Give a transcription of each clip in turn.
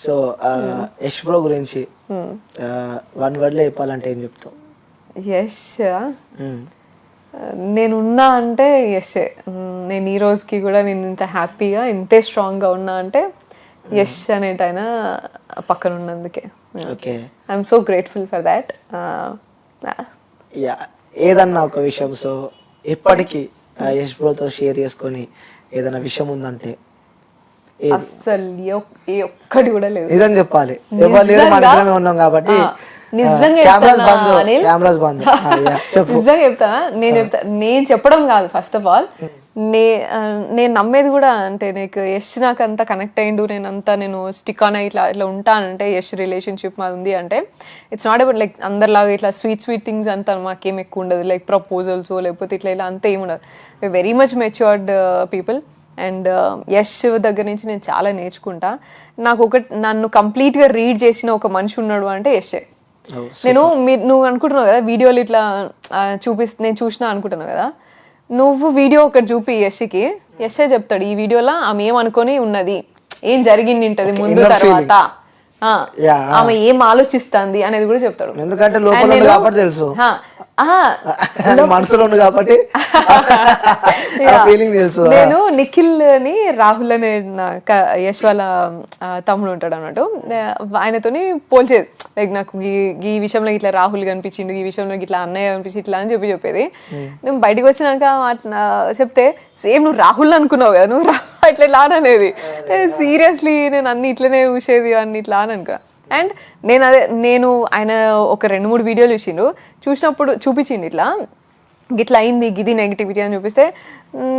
So Yash bro గురించి one word లో చెప్పాలంటే ఏం చెప్తావు? యష్ నేనున్నా అంటే యషే. నేను ఈ రోజుకి కూడా నేను ఇంత హ్యాపీగా ఇంతే స్ట్రాంగ్గా ఉన్నా అంటే యష్ అనేటైన పక్కన ఉన్నందుకే. Okay, I'm so grateful for that. ఏదన్నా ఒక విషయం సో ఎప్పటికీ యష్ బ్రోతో షేర్ చేసుకొని ఏదైనా విషయం ఉందంటే అస్సలు ఏ ఒక్కటి కూడా లేదు. నిజం చెప్పాలి, ఎవరు లేరు, మన ఇద్దరమే ఉన్నాం కాబట్టి. నిజంగా చెప్తా. నేను చెప్పడం కాదు, ఫస్ట్ ఆఫ్ ఆల్ నేను నమ్మేది కూడా. అంటే నీకు యష్ నాకు అంత కనెక్ట్ అయ్యిండు, నేను స్టిక్ ఆన్ ఇట్లా ఉంటానంటే యష్ రిలేషన్షిప్ మాది ఉంది అంటే ఇట్స్ నాట్ అబౌట్ లైక్ అందరిలాగా ఇట్లా స్వీట్ థింగ్స్ అంతా మాకేం ఎక్కువ ఉండదు, లైక్ ప్రపోజల్స్ లేకపోతే ఇలా అంతా ఏమి ఉండదు. Very much matured people. And Yash దగ్గర నుంచి నేను చాలా నేర్చుకుంటా. నన్ను కంప్లీట్గా రీడ్ చేసిన ఒక మనిషి ఉన్నాడు అంటే యషే. నువ్వు అనుకుంటున్నావు కదా వీడియోలు ఇట్లా నేను చూసినా అనుకుంటున్నావు కదా, నువ్వు వీడియో ఒకటి చూపి యష్కి, యషే చెప్తాడు ఈ వీడియోలో ఆమె ఏమనుకొని ఉన్నది, ఏం జరిగింది ఉంటది ముందు తర్వాత, ఆమె ఏం ఆలోచిస్తుంది అనేది కూడా చెప్తాడు. ఎందుకంటే తెలుసు మనసులో ఉంది కాబట్టి నేను నిఖిల్ అని రాహుల్ అనే యష్ వాళ్ళ తమ్ముడు ఉంటాడు అన్నట్టు, ఆయనతోని పోల్చేది. లైక్ నాకు ఈ విషయంలో ఇట్లా రాహుల్ కనిపించిండు, ఈ విషయంలో ఇట్లా అన్నయ్య కనిపించి ఇట్లా అని చెప్పేది. నేను బయటకు వచ్చినాక చెప్తే సేమ్ నువ్వు రాహుల్ అనుకున్నావు కదా, నువ్వు ఇట్లా అనేది సీరియస్లీ నేను అన్ని ఇట్లనే చూసేది అన్ని ఇట్లా అని అనుకో. అండ్ నేను ఆయన ఒక 2-3 వీడియోలు చూసినప్పుడు చూపించిండు ఇట్లా అయింది గిది నెగిటివిటీ అని చూపిస్తే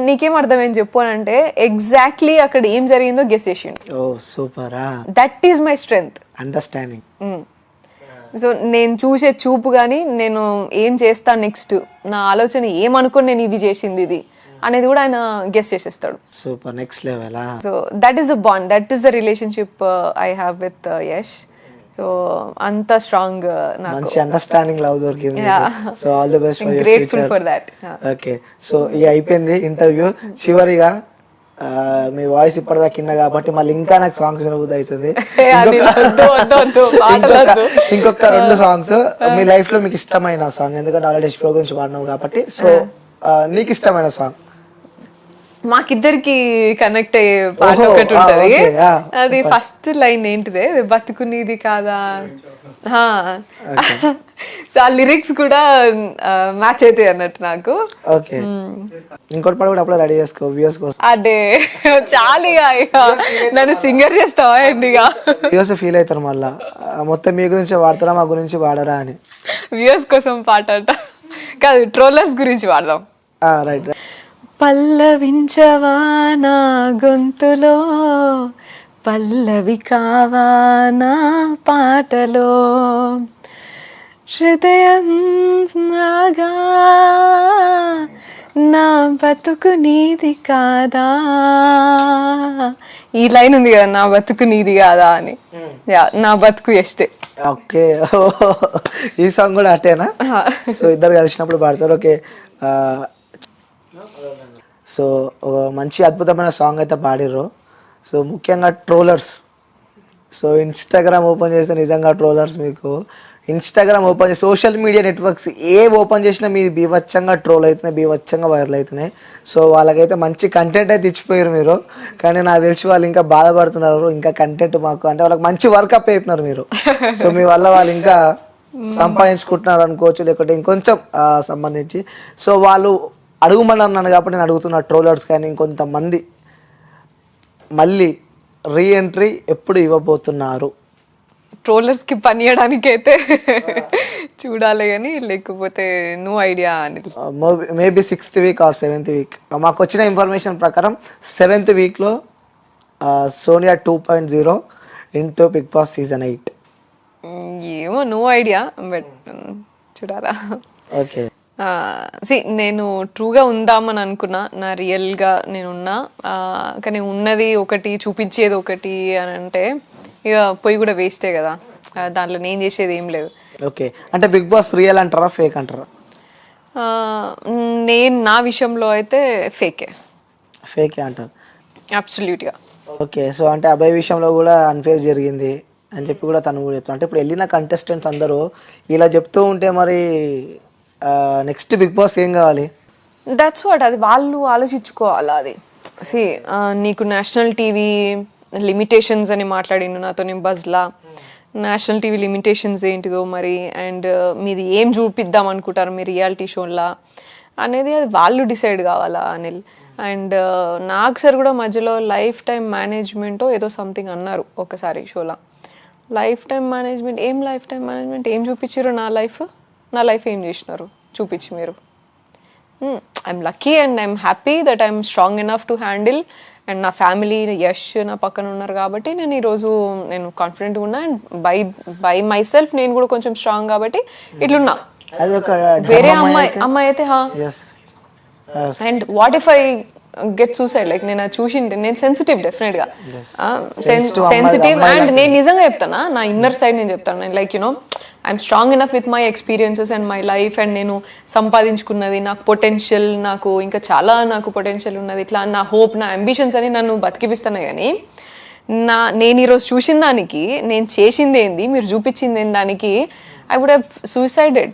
నీకేం అర్థమైంది చెప్పు అని అంటే ఎగ్జాక్ట్లీ అక్కడ ఏం జరిగిందో గెస్ చేసిండు. That is my strength, understanding. So నేను చూసే చూపు కానీ నేను ఏం చేస్తాను నెక్స్ట్, నా ఆలోచన ఏమనుకోని నేను ఇది చేసింది ఇది అనేది కూడా ఆయన గెస్ చేసేస్తాడు. Super, next level. So that is the bond, that is the relationship I have with Yash. So అంత స్ట్రాంగ్, మంచి అండర్స్టాండింగ్ లవ్ దొరికింది. So all the best for your grateful for that. Okay, so ఇది అయిపోయింది interview. చివరిగా మీ voice ఇప్పటిదాకా కింద కాబట్టి మళ్ళీ ఇంకా నాకు సాంగ్స్ వినబుద్ధి అవుతుంది. ఇంకొక 2 సాంగ్స్ మీ లైఫ్ లో మీకు ఇష్టమైన సాంగ్, ఎందుకంటే ఆల్రెడీ యష్ బ్రో గురించి పాడినావు కాబట్టి. సో నీకు ఇష్టమైన సాంగ్? మాకిద్దరికి కనెక్ట్ అయ్యే పాట ఒకటి ఉంటది, అది ఫస్ట్ లైన్ ఏంటిదే, బతుకునిది కాదా. సో ఆ లిరిక్స్ కూడా మ్యాచ్ అవుతాయి అన్నట్టు నాకు. ఓకే, ఇంకోటి పాట కూడా అప్పుడు రెడీ చేసుకో వ్యూస్ కోసం. అదే చాలుగా, నన్ను సింగర్ చేస్తావా ఎందుగా? వ్యూస్ ఫీల్ అవుతారు మళ్ళా, మొత్తం మీ గురించి వాడతారా మా గురించి వాడరా అని. వ్యూస్ కోసం పాట అంట కాదు, ట్రోలర్స్ గురించి వాడదాం. రైట్. పల్లవించవా నా గొంతులో, పల్లవి కావా నా పాటలో, హృదయం నాగా నా బతుకు నీది కాదా. ఈ లైన్ ఉంది కదా, నా బతుకు నీది కాదా అని. నా బతుకు యష్దే. ఓకే, ఈ సాంగ్ కూడా అట్టేనా? సో ఇద్దరు కలిసినప్పుడు పాడతారు. ఓకే, సో ఒక మంచి అద్భుతమైన సాంగ్ అయితే పాడిర్రు. సో ముఖ్యంగా ట్రోలర్స్, సో ఇన్స్టాగ్రామ్ ఓపెన్ చేస్తే నిజంగా ట్రోలర్స్, మీకు ఇన్స్టాగ్రామ్ ఓపెన్ చేసి సోషల్ మీడియా నెట్వర్క్స్ ఓపెన్ చేసినా మీరు బీభత్సంగా ట్రోల్ అవుతున్నాయి, బీభత్సంగా వైరల్ అవుతున్నాయి. సో వాళ్ళకైతే మంచి కంటెంట్ అయితే ఇచ్చిపోయారు మీరు, కానీ నాకు తెలిసి వాళ్ళు ఇంకా బాధపడుతున్నారు. ఇంకా కంటెంట్ మాకు అంటే వాళ్ళకి మంచి వర్కప్ అయిపోయినారు మీరు. సో మీ వల్ల వాళ్ళు ఇంకా సంపాదించుకుంటున్నారు అనుకోవచ్చు, లేకపోతే ఇంకొంచెం సంబంధించి. సో వాళ్ళు అడుగుమని అన్నాను కాబట్టి నేను అడుగుతున్నా, ట్రోలర్స్ కానీ ఇంకొంతమంది మళ్ళీ రీఎంట్రీ ఎప్పుడు ఇవ్వబోతున్నారు? ట్రోలర్స్కి పని చేయడానికి అయితే చూడాలి కానీ, లేకపోతే నో ఐడియా అని. Maybe 6th week or 7th week. మాకు వచ్చిన ఇన్ఫర్మేషన్ ప్రకారం 7th వీక్లో Sonia 2.0 into Bigg Boss season 8. ఏమో, నో ఐడియా, బట్ చూడాలా. ఓకే, నేను ట్రూగా ఉందామని అనుకున్నా, నా రియల్గా నేనున్నా, కానీ ఉన్నది ఒకటి చూపించేది ఒకటి అని అంటే ఇక పోయి కూడా వేస్టే కదా, దాంట్లో నేను చేసేది ఏం లేదు. ఓకే, అంటే బిగ్ బాస్ రియల్ అంటారా ఫేక్ అంటారా? నేను నా విషయంలో అయితే ఫేకే అంటారు. అబ్సల్యూట్గా. ఓకే. సో అంటే అభయ్ విషయంలో కూడా అన్ఫేర్ జరిగింది అని చెప్పి కూడా తను కూడా చెప్తాను. అంటే ఇప్పుడు వెళ్ళిన కంటెస్టెంట్స్ అందరూ ఇలా చెప్తూ ఉంటే మరి నెక్స్ట్ బిగ్ బాస్ ఏం కావాలి? దట్స్ వాట్, అది వాళ్ళు ఆలోచించుకోవాలి. అది సి నీకు నేషనల్ టీవీ లిమిటేషన్స్ అని మాట్లాడిండు నాతో నేను బజ్లా. నేషనల్ టీవీ లిమిటేషన్స్ ఏంటిదో మరి, అండ్ మీది ఏం చూపిద్దాం అనుకుంటారు మీ రియాలిటీ షోలా అనేది అది వాళ్ళు డిసైడ్ కావాలా అనిల్. అండ్ నాకు సార్ కూడా మధ్యలో లైఫ్ టైం మేనేజ్మెంట్ ఏదో సంథింగ్ అన్నారు ఒకసారి షోలా. లైఫ్ టైం మేనేజ్మెంట్ ఏం చూపించారు? నా లైఫ్ ఏం చేసినారు చూపించి మీరు. I'm lucky and I'm happy that I'm strong enough to handle, and నా ఫ్యామిలీ యష్ నా పక్కన ఉన్నారు కాబట్టి నేను ఈరోజు నేను కాన్ఫిడెంట్గా ఉన్నా. అండ్ బై మై సెల్ఫ్ నేను కూడా కొంచెం స్ట్రాంగ్ కాబట్టి ఇట్లున్నా. అది ఒక వేరే అమ్మాయి అయితే and what if I get suicide, like నేను చూసింటే నేను సెన్సిటివ్ డెఫినెట్గా సెన్సిటివ్. అండ్ నేను నిజంగా చెప్తానా, నా ఇన్నర్ సైడ్ నేను చెప్తాను. నేను like you know I'm strong enough with my experiences and my life, and నేను సంపాదించుకున్నది, నాకు పొటెన్షియల్, నాకు ఇంకా చాలా నాకు పొటెన్షియల్ ఉన్నది, ఇట్లా నా హోప్, నా అంబిషన్స్ అని నన్ను బతికిపిస్తున్నాయి. కానీ నేను ఈరోజు చూసిన దానికి, నేను చేసింది ఏంది, మీరు చూపించింది ఏంది దానికి ఐ వుడ్ హ్యావ్ సూసైడెడ్.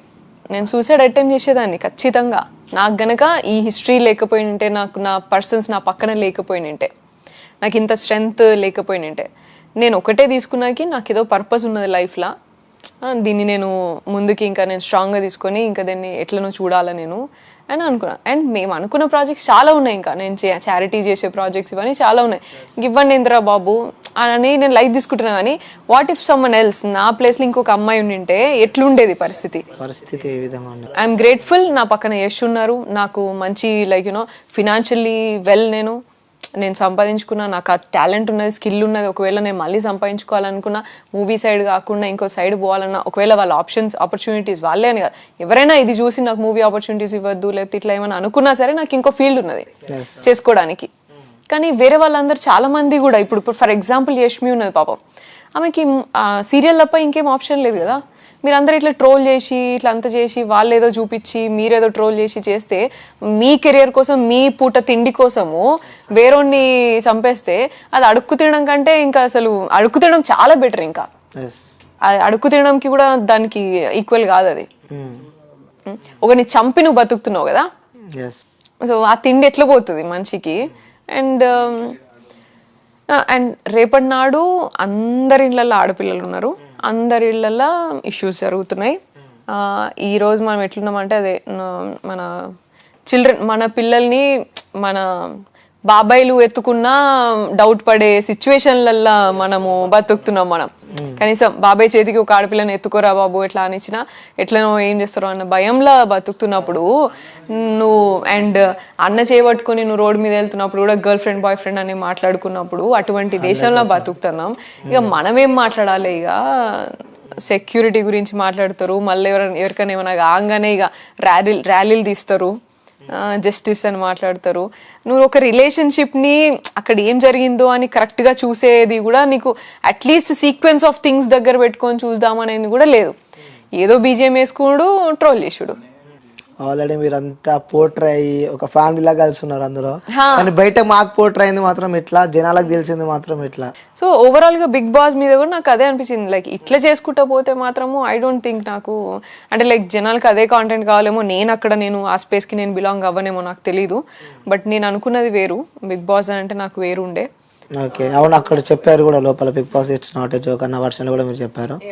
నేను సూసైడ్ అటెంప్ట్ చేసేదాన్ని ఖచ్చితంగా. నాకు గనక ఈ హిస్టరీ లేకపోయింటే, నాకు నా పర్సన్స్ నా పక్కన లేకపోయినంటే, నాకు ఇంత స్ట్రెంగ్త్ లేకపోయినంటే, నేను ఒకటే తీసుకున్నాకి నాకు ఏదో పర్పస్ ఉన్నది లైఫ్లో, దీన్ని నేను ముందుకి ఇంకా నేను స్ట్రాంగ్గా తీసుకొని ఇంకా దీన్ని ఎట్లనో చూడాలా నేను అని అనుకున్నాను. అండ్ మేము అనుకున్న ప్రాజెక్ట్స్ చాలా ఉన్నాయి, ఇంకా నేను చారిటీ చేసే ప్రాజెక్ట్స్ ఇవన్నీ చాలా ఉన్నాయి. ఇవ్వండి ఇంద్రా బాబు అని నేను లైట్ తీసుకుంటున్నా. కానీ వాట్ ఇఫ్ సమ్మన్ ఎల్స్ నా ప్లేస్లో ఇంకొక అమ్మాయి ఉండింటే ఎట్లుండేది పరిస్థితి? ఏ విధంగా? ఐఎమ్ గ్రేట్ఫుల్, నా పక్కన యష్ ఉన్నారు, నాకు మంచి లైక్ యూనో ఫినాన్షియల్లీ వెల్, నేను సంపాదించుకున్నా, నాకు ఆ టాలెంట్ ఉన్నది, స్కిల్ ఉన్నది. ఒకవేళ నేను మళ్ళీ సంపాదించుకోవాలనుకున్నా, మూవీ సైడ్ కాకుండా ఇంకో సైడ్ పోవాలన్నా, ఒకవేళ వాళ్ళ ఆపర్చునిటీస్ వాళ్ళే అని కాదు, ఎవరైనా ఇది చూసి నాకు మూవీ ఆపర్చునిటీస్ ఇవ్వద్దు లేకపోతే ఇట్లా ఏమైనా అనుకున్నా సరే నాకు ఇంకో ఫీల్డ్ ఉన్నది చేసుకోవడానికి. కానీ వేరే వాళ్ళందరూ చాలా మంది కూడా ఇప్పుడు ఫర్ ఎగ్జాంపుల్ యష్మి ఉన్నది పాపం, ఆమెకి సీరియల్ తప్ప ఇంకేం ఆప్షన్ లేదు కదా. మీరు అందరూ ఇట్లా ట్రోల్ చేసి ఇట్లా అంత చేసి వాళ్ళు ఏదో చూపించి మీరేదో ట్రోల్ చేసి చేస్తే, మీ కెరియర్ కోసం, మీ పూట తిండి కోసము వేరేని చంపేస్తే అది అడుక్కు తినడం కంటే ఇంకా అసలు అడుక్కు తినడం చాలా బెటర్. ఇంకా అడుక్కు తినడంకి కూడా దానికి ఈక్వల్ కాదు అది. ఒకరిని చంపి నువ్వు బతుకుతున్నావు కదా, సో ఆ తిండి ఎట్లా పోతుంది మనిషికి? అండ్ రేపటి నాడు అందరి ఇళ్ళల్లో ఆడపిల్లలు ఉన్నారు, అందరి ఇళ్ళల్లో ఇష్యూస్ జరుగుతున్నాయి. ఈరోజు మనం ఎట్లున్నామంటే అదే మన మన పిల్లల్ని మన బాబాయిలు ఎత్తుకున్నా డౌట్ పడే సిచ్యువేషన్లల్లో మనము బతుకుతున్నాం. మనం కనీసం బాబాయ్ చేతికి ఒక ఆడపిల్లని ఎత్తుకోరా బాబు ఎట్లా అనిచ్చినా ఎట్లనో ఏం చేస్తారో అన్న భయంలో బతుకుతున్నప్పుడు నువ్వు అండ్ అన్న చేయబట్టుకుని నువ్వు రోడ్డు మీద వెళ్తున్నప్పుడు కూడా గర్ల్ ఫ్రెండ్ బాయ్ ఫ్రెండ్ అని మాట్లాడుకున్నప్పుడు అటువంటి దేశంలో బతుకుతున్నాం. ఇక మనమేం మాట్లాడాలి? ఇక సెక్యూరిటీ గురించి మాట్లాడతారు, మళ్ళీ ఎవరికైనా ఏమైనా కాగానే ఇక ర్యాలీలు తీస్తారు, జస్టిస్ అని మాట్లాడతారు. నువ్వు ఒక రిలేషన్షిప్ని అక్కడ ఏం జరిగిందో అని కరెక్ట్గా చూసేది కూడా నీకు అట్లీస్ట్ సీక్వెన్స్ ఆఫ్ థింగ్స్ దగ్గర పెట్టుకొని చూద్దామనేది కూడా లేదు. ఏదో బీజిఎం వేసుకున్నాడు, ట్రోల్ చేసుడు. ఆల్రెడీ మీరంతా పోర్ట్రే అయ్యి ఒక ఫ్యామిలీలా కలిసి ఉన్నారు అందులో, కానీ బయట మాకు పోర్ట్రే అయింది మాత్రం ఇట్లా, జనాలకు తెలిసింది మాత్రం ఇట్లా. సో ఓవరాల్ గా బిగ్ బాస్ మీద కూడా నాకు అదే అనిపించింది, లైక్ ఇట్లా చేసుకుంటా పోతే మాత్రము ఐ డోంట్ థింక్ నాకు అంటే లైక్ జనాలకు అదే కాంటెంట్ కావాలేమో, నేను ఆ స్పేస్ కి నేను బిలాంగ్ అవ్వనేమో నాకు తెలీదు. బట్ నేను అనుకున్నది వేరు, బిగ్ బాస్ అంటే నాకు వేరు ఉండే. ఓకే, అవును, అక్కడ చెప్పారు కూడా లోపల Bigg Boss it's not a joke అన్న వర్షన్ కూడా మీరు చెప్పారు.